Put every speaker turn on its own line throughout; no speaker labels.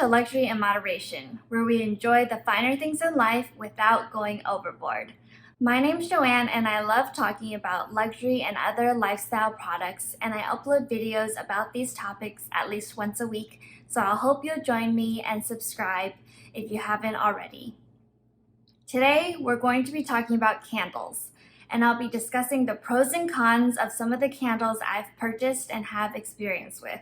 to Luxury in Moderation, where we enjoy the finer things in life without going overboard. My name's Joanne, and I love talking about luxury and other lifestyle products, and I upload videos about these topics at least once a week, so I hope you'll join me and subscribe if you haven't already. Today, we're going to be talking about candles, and I'll be discussing the pros and cons of some of the candles I've purchased and have experience with.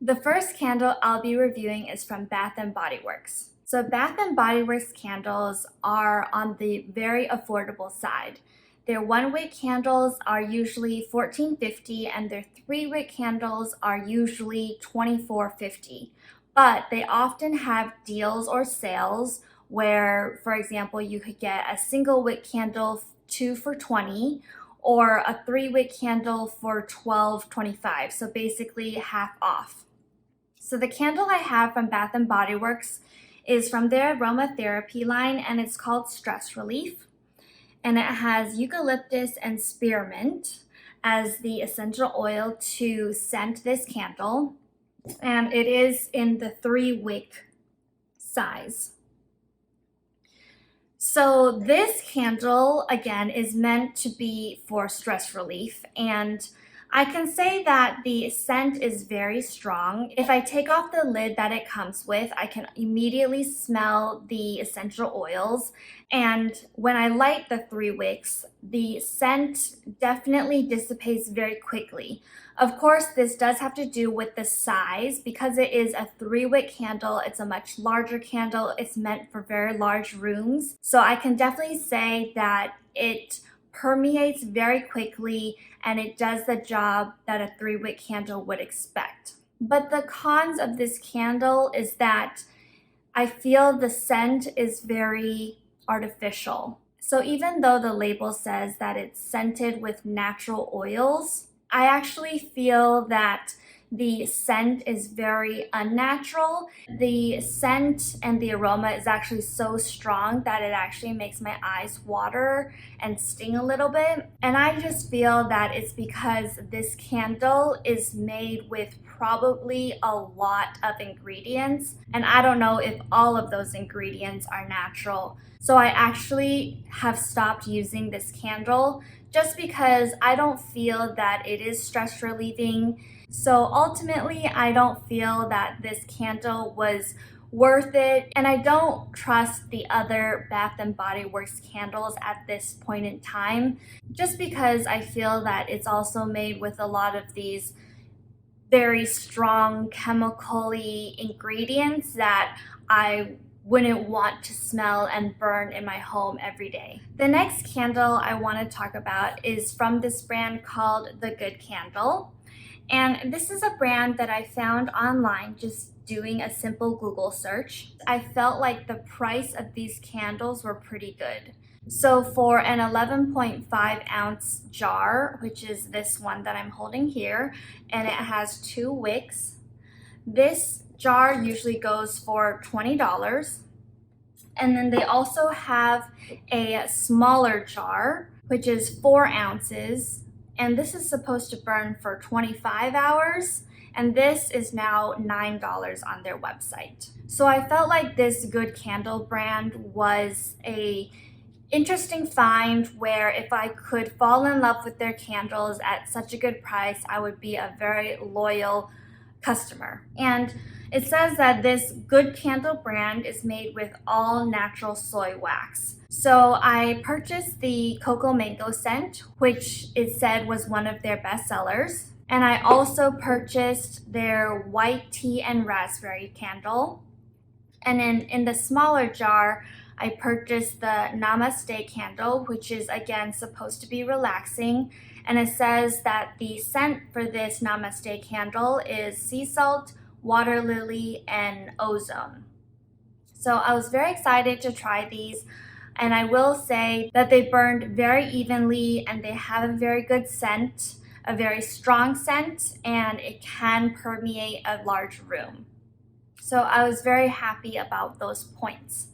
The first candle I'll be reviewing is from Bath & Body Works. So Bath & Body Works candles are on the very affordable side. Their 1-wick candles are usually $14.50 and their 3-wick candles are usually $24.50. But they often have deals or sales where, for example, you could get a single wick candle 2 for $20 or a 3-wick candle for $12.25. So basically half off. So the candle I have from Bath & Body Works is from their aromatherapy line, and it's called Stress Relief. And it has eucalyptus and spearmint as the essential oil to scent this candle. And it is in the 3-wick size. So this candle, again, is meant to be for stress relief, and I can say that the scent is very strong. If I take off the lid that it comes with, I can immediately smell the essential oils. And when I light the 3 wicks, the scent definitely dissipates very quickly. Of course, this does have to do with the size. Because it is a 3-wick candle, it's a much larger candle. It's meant for very large rooms. So I can definitely say that it permeates very quickly and it does the job that a 3-wick candle would expect. But the cons of this candle is that I feel the scent is very artificial. So even though the label says that it's scented with natural oils, I actually feel that the scent is very unnatural. The scent and the aroma is actually so strong that it actually makes my eyes water and sting a little bit. And I just feel that it's because this candle is made with probably a lot of ingredients, and I don't know if all of those ingredients are natural. So I actually have stopped using this candle just because I don't feel that it is stress relieving. So ultimately, I don't feel that this candle was worth it, and I don't trust the other Bath & Body Works candles at this point in time, just because I feel that it's also made with a lot of these very strong chemical-y ingredients that I wouldn't want to smell and burn in my home every day. The next candle I want to talk about is from this brand called The Good Candle. And this is a brand that I found online just doing a simple Google search. I felt like the price of these candles were pretty good. So for an 11.5 ounce jar, which is this one that I'm holding here, and it has 2 wicks, this jar usually goes for $20. And then they also have a smaller jar, which is 4 ounces. And this is supposed to burn for 25 hours, and this is now $9 on their website. So I felt like this Good Candle brand was a interesting find where if I could fall in love with their candles at such a good price, I would be a very loyal customer. And it says that this Good Candle brand is made with all natural soy wax. So I purchased the Cocoa Mango scent, which it said was one of their best sellers. And I also purchased their White Tea and Raspberry candle. And then in the smaller jar, I purchased the Namaste Candle, which is again supposed to be relaxing. And it says that the scent for this Namaste Candle is sea salt, water lily, and ozone. So I was very excited to try these. And I will say that they burned very evenly and they have a very good scent, a very strong scent, and it can permeate a large room. So I was very happy about those points.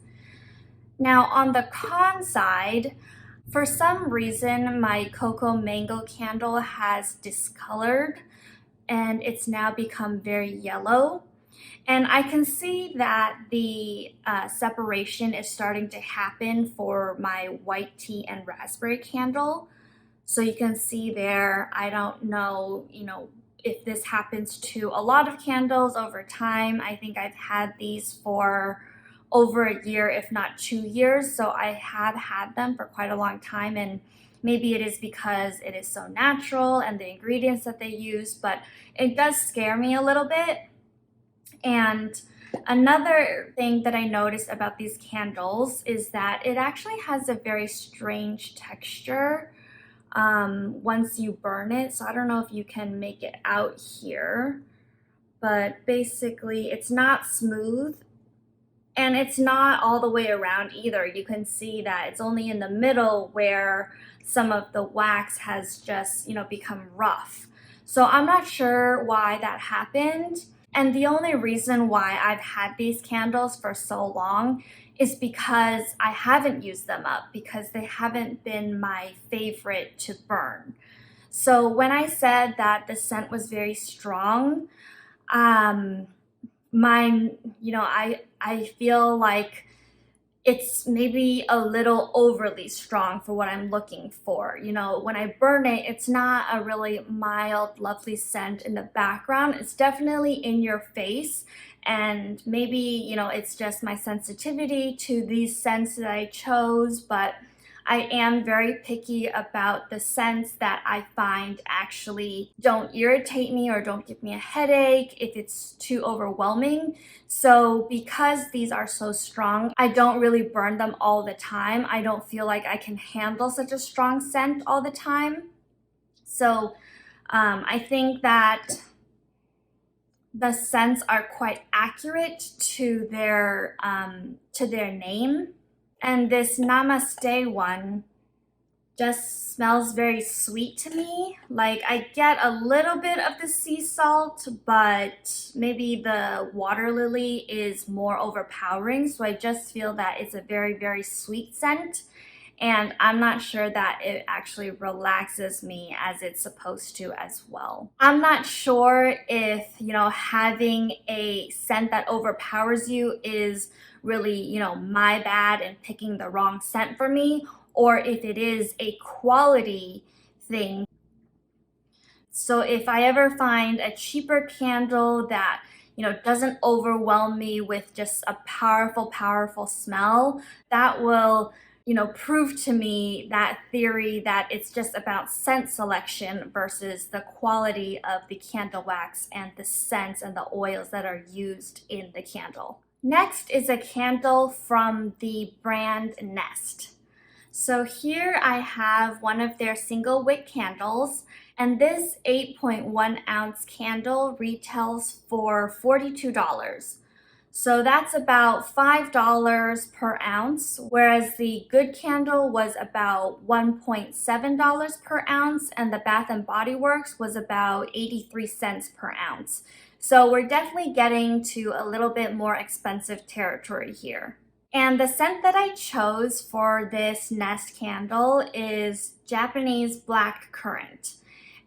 Now on the con side, for some reason my Cocoa Mango candle has discolored and it's now become very yellow. And I can see that the separation is starting to happen for my white tea and raspberry candle. So you can see there, I don't know, if this happens to a lot of candles over time. I think I've had these for over a year, if not 2 years. So I have had them for quite a long time, and maybe it is because it is so natural and the ingredients that they use, but it does scare me a little bit. And another thing that I noticed about these candles is that it actually has a very strange texture once you burn it. So I don't know if you can make it out here, but basically it's not smooth and it's not all the way around either. You can see that it's only in the middle where some of the wax has just, become rough. So I'm not sure why that happened. And the only reason why I've had these candles for so long is because I haven't used them up, because they haven't been my favorite to burn. So when I said that the scent was very strong, mine, I feel like it's maybe a little overly strong for what I'm looking for. When I burn it, it's not a really mild, lovely scent in the background. It's definitely in your face. And maybe, it's just my sensitivity to these scents that I chose, but I am very picky about the scents that I find actually don't irritate me or don't give me a headache if it's too overwhelming. So because these are so strong, I don't really burn them all the time. I don't feel like I can handle such a strong scent all the time. So I think that the scents are quite accurate to their name. And this Namaste one just smells very sweet to me. Like I get a little bit of the sea salt, but maybe the water lily is more overpowering. So I just feel that it's a very, very sweet scent. And I'm not sure that it actually relaxes me as it's supposed to as well. I'm not sure if, having a scent that overpowers you is really, my bad and picking the wrong scent for me, or if it is a quality thing. So if I ever find a cheaper candle that, doesn't overwhelm me with just a powerful, powerful smell, that will prove to me that theory that it's just about scent selection versus the quality of the candle wax and the scents and the oils that are used in the candle. Next is a candle from the brand Nest. So here I have one of their single wick candles, and this 8.1 ounce candle retails for $42. So that's about $5 per ounce, whereas the good candle was about $1.7 per ounce, and the Bath & Body Works was about 83 cents per ounce. So we're definitely getting to a little bit more expensive territory here. And the scent that I chose for this Nest candle is Japanese Blackcurrant.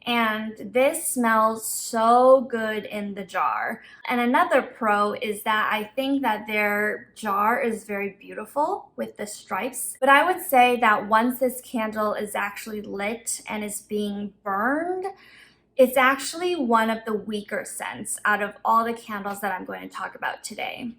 And this smells so good in the jar. And another pro is that I think that their jar is very beautiful with the stripes. But I would say that once this candle is actually lit and is being burned, it's actually one of the weaker scents out of all the candles that I'm going to talk about today.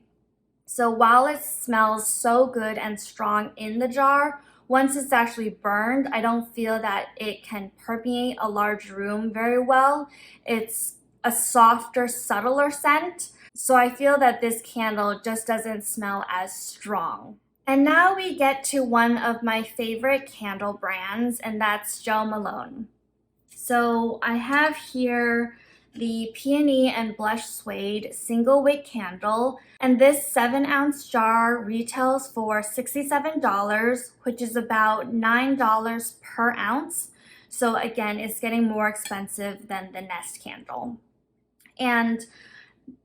So while it smells so good and strong in the jar, once it's actually burned, I don't feel that it can permeate a large room very well. It's a softer, subtler scent. So I feel that this candle just doesn't smell as strong. And now we get to one of my favorite candle brands, and that's Jo Malone. So I have here the Peony and Blush Suede single wick candle, and this 7 ounce jar retails for $67, which is about $9 per ounce. So again, it's getting more expensive than the Nest candle. And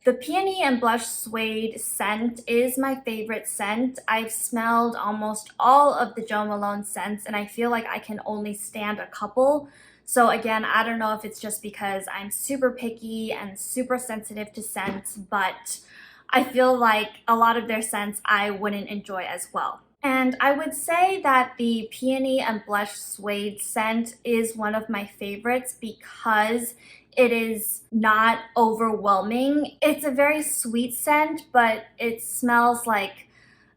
the Peony and Blush Suede scent is my favorite scent. I've smelled almost all of the Jo Malone scents, and I feel like I can only stand a couple. So again, I don't know if it's just because I'm super picky and super sensitive to scents, but I feel like a lot of their scents I wouldn't enjoy as well. And I would say that the Peony and Blush Suede scent is one of my favorites because it is not overwhelming. It's a very sweet scent, but it smells like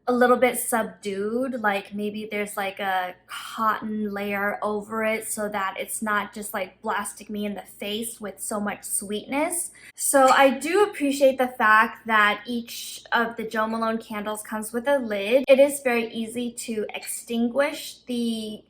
a little bit subdued, like maybe there's like a cotton layer over it so that it's not just like blasting me in the face with so much sweetness. So I do appreciate the fact that each of the Jo Malone candles comes with a lid. It is very easy to extinguish the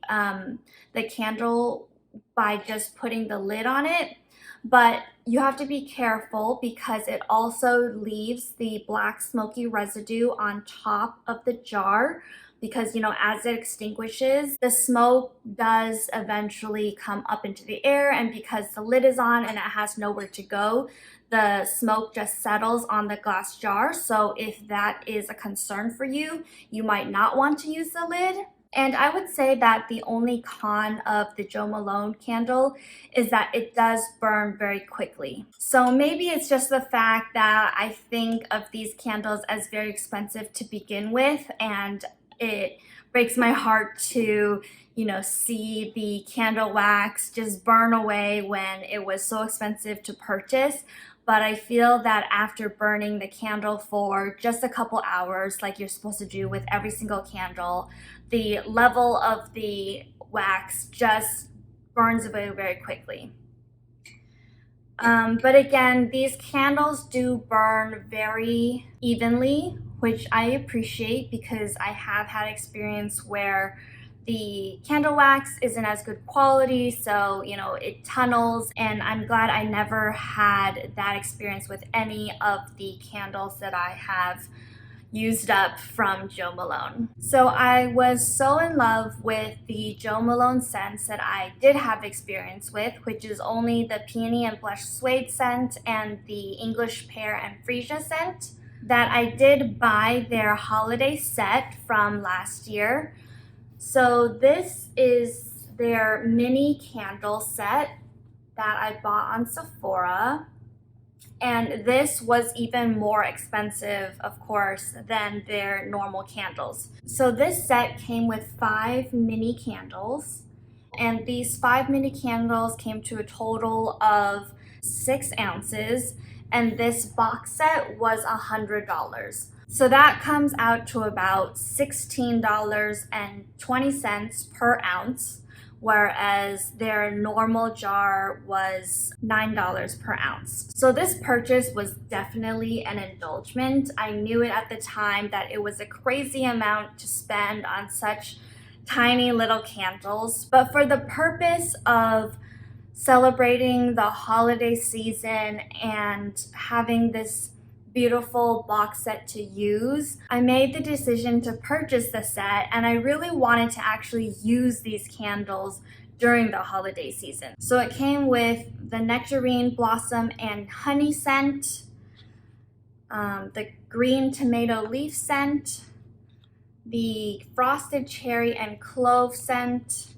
candle by just putting the lid on it, but you have to be careful because it also leaves the black smoky residue on top of the jar because, you know, as it extinguishes, the smoke does eventually come up into the air, and because the lid is on and it has nowhere to go, the smoke just settles on the glass jar. So if that is a concern for you, you might not want to use the lid. And I would say that the only con of the Jo Malone candle is that it does burn very quickly. So maybe it's just the fact that I think of these candles as very expensive to begin with, and it breaks my heart to, you know, see the candle wax just burn away when it was so expensive to purchase. But I feel that after burning the candle for just a couple hours, like you're supposed to do with every single candle, the level of the wax just burns away very quickly. But again, these candles do burn very evenly, which I appreciate because I have had experience where the candle wax isn't as good quality, so you know it tunnels, and I'm glad I never had that experience with any of the candles that I have used up from Jo Malone. So I was so in love with the Jo Malone scents that I did have experience with, which is only the Peony and Blush Suede scent and the English Pear and Freesia scent, that I did buy their holiday set from last year. So this is their mini candle set that I bought on Sephora. And this was even more expensive, of course, than their normal candles. So this set came with 5 mini candles. And these 5 mini candles came to a total of 6 ounces. And this box set was $100. So that comes out to about $16.20 per ounce, whereas their normal jar was $9 per ounce. So this purchase was definitely an indulgence. I knew it at the time that it was a crazy amount to spend on such tiny little candles, but for the purpose of celebrating the holiday season and having this beautiful box set to use, I made the decision to purchase the set, and I really wanted to actually use these candles during the holiday season. So it came with the Nectarine Blossom and Honey scent, the Green Tomato Leaf scent, the Frosted Cherry and Clove scent,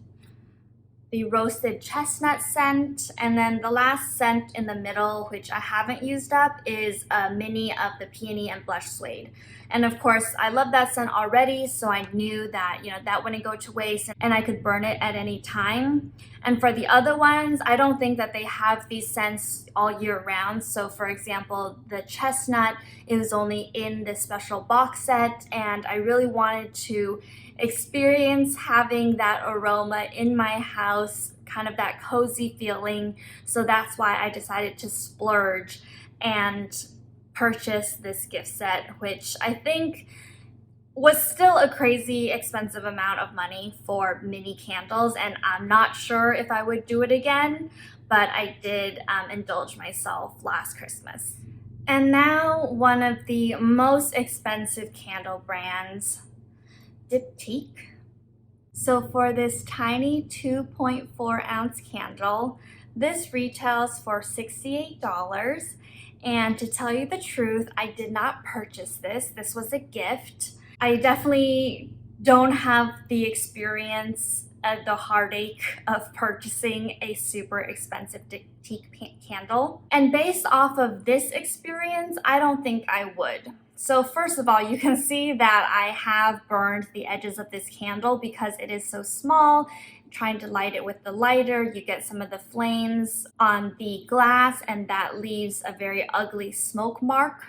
the Roasted Chestnut scent, and then the last scent in the middle, which I haven't used up, is a mini of the Peony and Blush Suede. And of course, I love that scent already, so I knew that, you know, that wouldn't go to waste and I could burn it at any time. And for the other ones, I don't think that they have these scents all year round. So for example, the chestnut is only in this special box set, and I really wanted to experience having that aroma in my house, kind of that cozy feeling. So that's why I decided to splurge and purchase this gift set, which I think was still a crazy expensive amount of money for mini candles, and I'm not sure if I would do it again, but I did indulge myself last Christmas. And now one of the most expensive candle brands, Diptyque. So for this tiny 2.4 ounce candle, this retails for $68. And to tell you the truth, I did not purchase this. This was a gift. I definitely don't have the experience the heartache of purchasing a super expensive Diptyque candle. And based off of this experience, I don't think I would. So first of all, you can see that I have burned the edges of this candle because it is so small. Trying to light it with the lighter, you get some of the flames on the glass, and that leaves a very ugly smoke mark.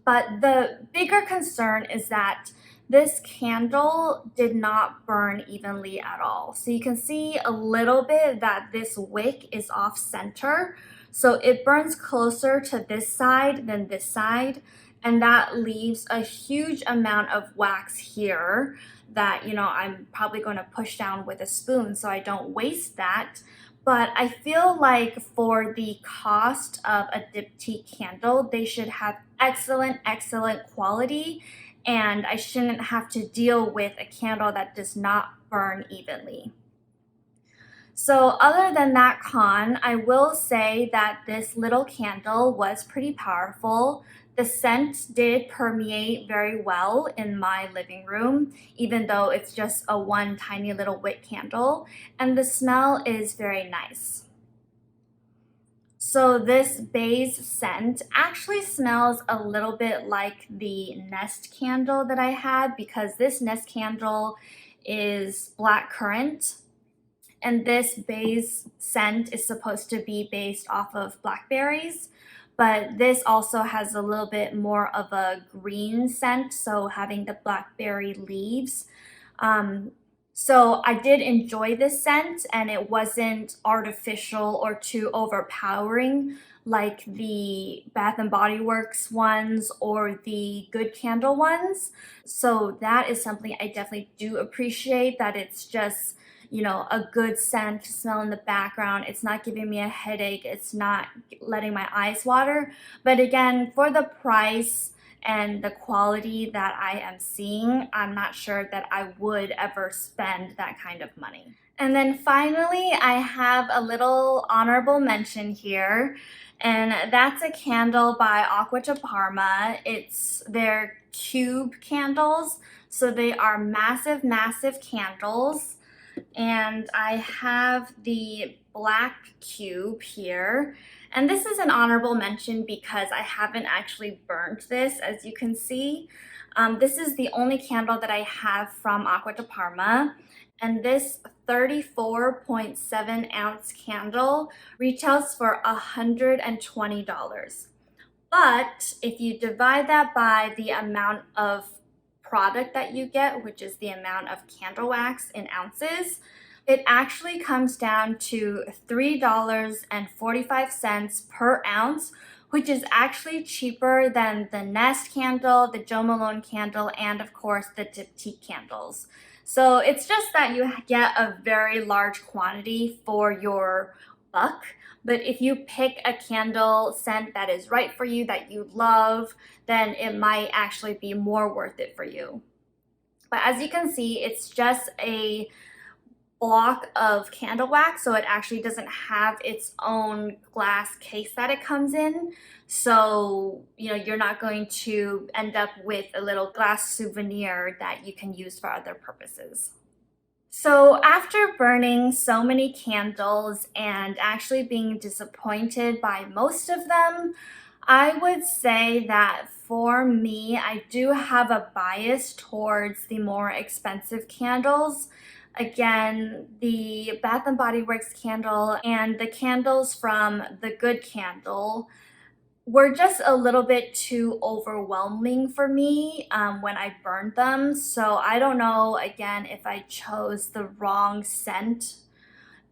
But the bigger concern is that this candle did not burn evenly at all. So you can see a little bit that this wick is off center. So it burns closer to this side than this side. And that leaves a huge amount of wax here that, I'm probably going to push down with a spoon so I don't waste that. But I feel like for the cost of a Diptyque candle, they should have excellent quality, and I shouldn't have to deal with a candle that does not burn evenly. So other than that con, I will say that this little candle was pretty powerful. The scent did permeate very well in my living room, even though it's just a one tiny little wick candle, and the smell is very nice. So this beige scent actually smells a little bit like the Nest candle that I had, because this Nest candle is blackcurrant, and this beige scent is supposed to be based off of blackberries. But this also has a little bit more of a green scent, so having the blackberry leaves. So I did enjoy this scent, and it wasn't artificial or too overpowering like the Bath & Body Works ones or the Good Candle ones. So that is something I definitely do appreciate, that it's just a good scent to smell in the background. It's not giving me a headache. It's not letting my eyes water. But again, for the price and the quality that I am seeing, I'm not sure that I would ever spend that kind of money. And then finally, I have a little honorable mention here, and that's a candle by Acqua di Parma. It's their cube candles. So they are massive candles. And I have the black cube here, and this is an honorable mention because I haven't actually burnt this, as you can see. This is the only candle that I have from Acqua di Parma, and this 34.7 ounce candle retails for $120. But if you divide that by the amount of product that you get, which is the amount of candle wax in ounces, it actually comes down to $3.45 per ounce, which is actually cheaper than the Nest candle, the Jo Malone candle, and of course the Diptyque candles. So it's just that you get a very large quantity for your buck. But if you pick a candle scent that is right for you, that you love, then it might actually be more worth it for you. But as you can see, it's just a block of candle wax, so it actually doesn't have its own glass case that it comes in. So, you're not going to end up with a little glass souvenir that you can use for other purposes. So after burning so many candles and actually being disappointed by most of them, I would say that for me, I do have a bias towards the more expensive candles. Again, the Bath & Body Works candle and the candles from the Good Candle were just a little bit too overwhelming for me when I burned them. So I don't know, again, if I chose the wrong scent,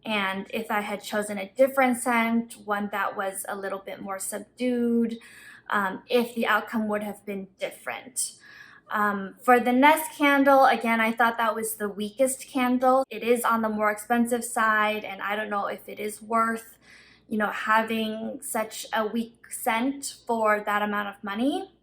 and if I had chosen a different scent, one that was a little bit more subdued, if the outcome would have been different. For the Nest candle, again, I thought that was the weakest candle. It is on the more expensive side, and I don't know if it is worth having such a weak scent for that amount of money.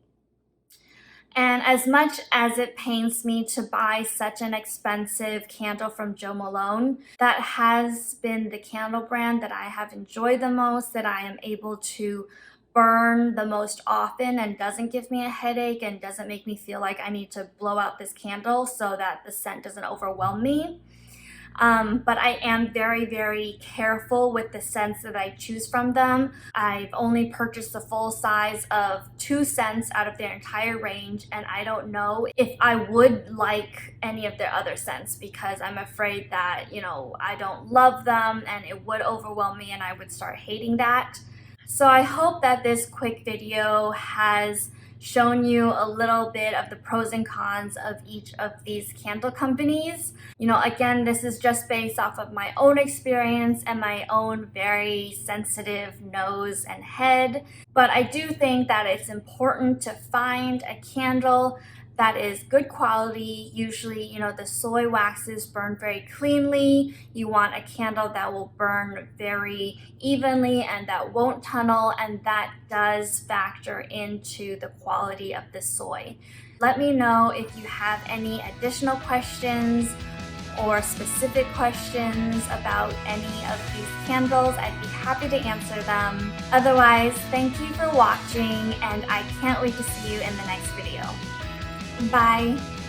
And as much as it pains me to buy such an expensive candle from Jo Malone, that has been the candle brand that I have enjoyed the most, that I am able to burn the most often and doesn't give me a headache and doesn't make me feel like I need to blow out this candle so that the scent doesn't overwhelm me. but I am very, very careful with the scents that I choose from them. I've only purchased the full size of 2 scents out of their entire range, and I don't know if I would like any of their other scents because I'm afraid that, I don't love them and it would overwhelm me and I would start hating that. So I hope that this quick video has shown you a little bit of the pros and cons of each of these candle companies. Again, this is just based off of my own experience and my own very sensitive nose and head. But I do think that it's important to find a candle that is good quality. Usually, the soy waxes burn very cleanly. You want a candle that will burn very evenly and that won't tunnel, and that does factor into the quality of the soy. Let me know if you have any additional questions or specific questions about any of these candles. I'd be happy to answer them. Otherwise, thank you for watching, and I can't wait to see you in the next video. Bye.